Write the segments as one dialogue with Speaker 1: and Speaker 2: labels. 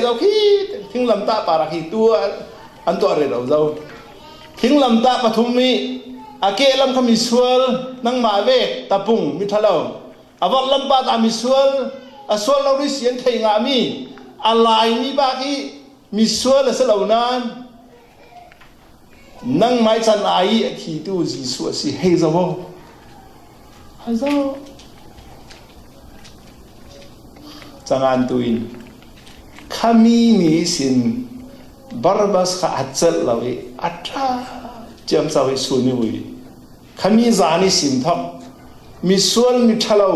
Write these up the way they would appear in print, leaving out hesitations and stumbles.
Speaker 1: dâu khi thính lâm ta para khi tua an tua re đâu dâu thính lâm ta pathumi ake lam khami sual nang ma ve tapung mi thalo awak lam pa ta mi sual asol lo ri sian thei nga mi alai mi ba ki mi sual la salo nan nang mai chan ai thi tu jisu si hei zo hazo changan tuin kami ni sin Barnabas kha achal lawi atra jam sawi suni wi kami zani sin thak mi sual mi thalo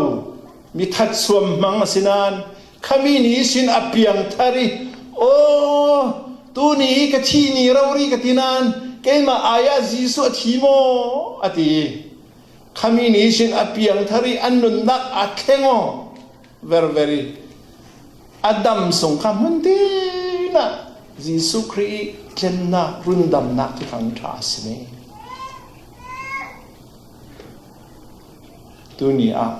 Speaker 1: mi that suam mang sinan kami ni sin apiang thari o tu ni ka thi ni rauri ka tinan keima aya jisu thimo ati kami ni sin apiang thari annun nak akhengo very Adam song kamundi na Jisu Kri kenna rundam na tu kang trasne dunia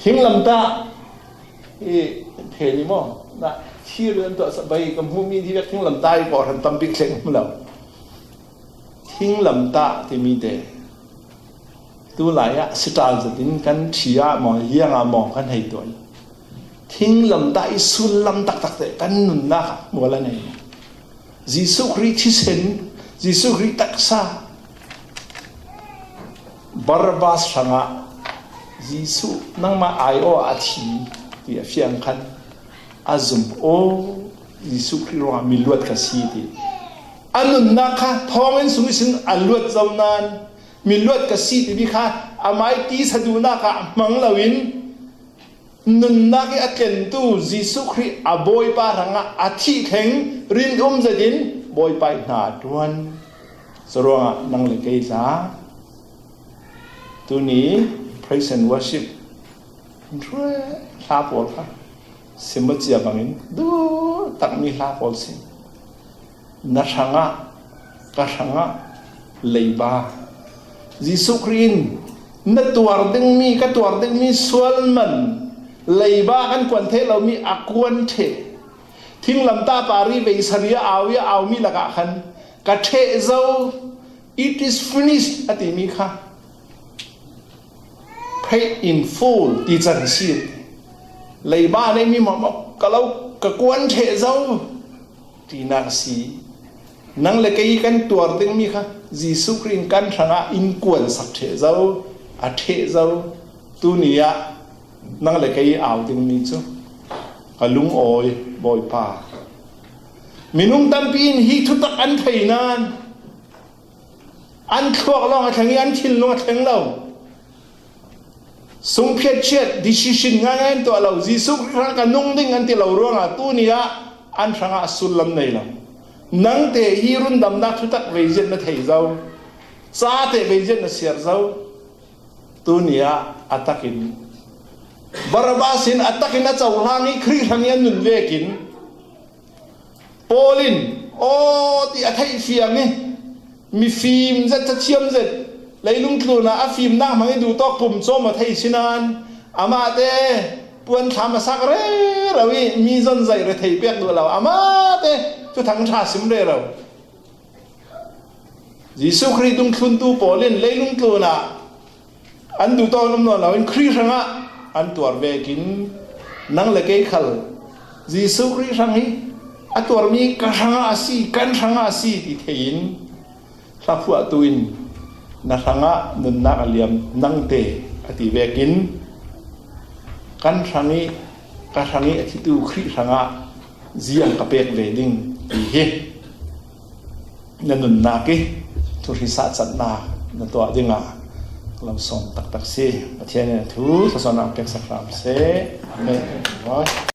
Speaker 1: thinglam ta e pheli mo na thiren to sabai kam humi thi thinglam ta i por han tam bik leng mlo thinglam ta ti mi de tu lai a sital zatin kan thia mo hianga mo kan hei toi thing lam dai sul lam tak tak te kan nun na mola nei Jisu Kri thi sen Jisu Kri taksa Barnabas sanga Jisu nang ma ai o a thi ti fiang khan azum o Jisu Kri ro mi luat ka si ti anun na kha thongen sung sin aluat zawnan mi luat ka si ti bi kha amai ti saduna ka mang lawin nun naki atlen tu Jisu Kri aboy pa ranga athi theng rin zadin boy pa na tuan soronga nang le kai sa tu ni praise and worship tre la pol kha simachia bangin du tak mi la pol sin na thanga ka thanga leiba Jisu Kri na tuar ding mi ka tuar ding mi swalman leiba kan kwan the lo mi akwan the thing lam ta pari ve saria awia awmi laga khan ka the zo it is finished ati mi kha pay in full ti chan si leiba ne mi ma kalau ka kwan the zo ti na si nang le kai kan tuar ding mi kha Jisu Kri kan thanga in kwan sak the zo a the zo tu nia nang le kai aw ding mi chu kalung oi boy pa minung tampin hi thu tak an thainan an thuak long a thangi an thil long a thang lo sung phet chet decision nga ngan to lo Jisu Kri ka nung ding an ti lo ronga tu nia an thanga sulam nei lo nang te hi run dam na thu tak ve jet na thei zau cha te ve jet na ser zau tu nia atakin Barnabasin atakin na chawlangi Kri hangian nun vekin Polin o ti athai fiam ni mi film zat thiam zat leilung tluna a film na mangi du tok pum chom a thai sinan ama te puan thama sak re rawi mi zon zai re thei pek du law ama te chu thang tha sim re raw Jisu Kri tung thun tu Polin leilung tluna an du to nom no lawin Kri hanga an tuar vekin nang le kai khal Jisu Kri rangi atur mi ka hanga asi kan hanga asi ti thein thapu atuin na hanga nun na aliam nang te ati vekin kan rangi ka rangi ati tu Kri hanga ziang ka pek ve ding ti he nanun na ke tu ri sa chat na na to dinga lam son tak tak se pathian thu sa son am pek sa ram se amen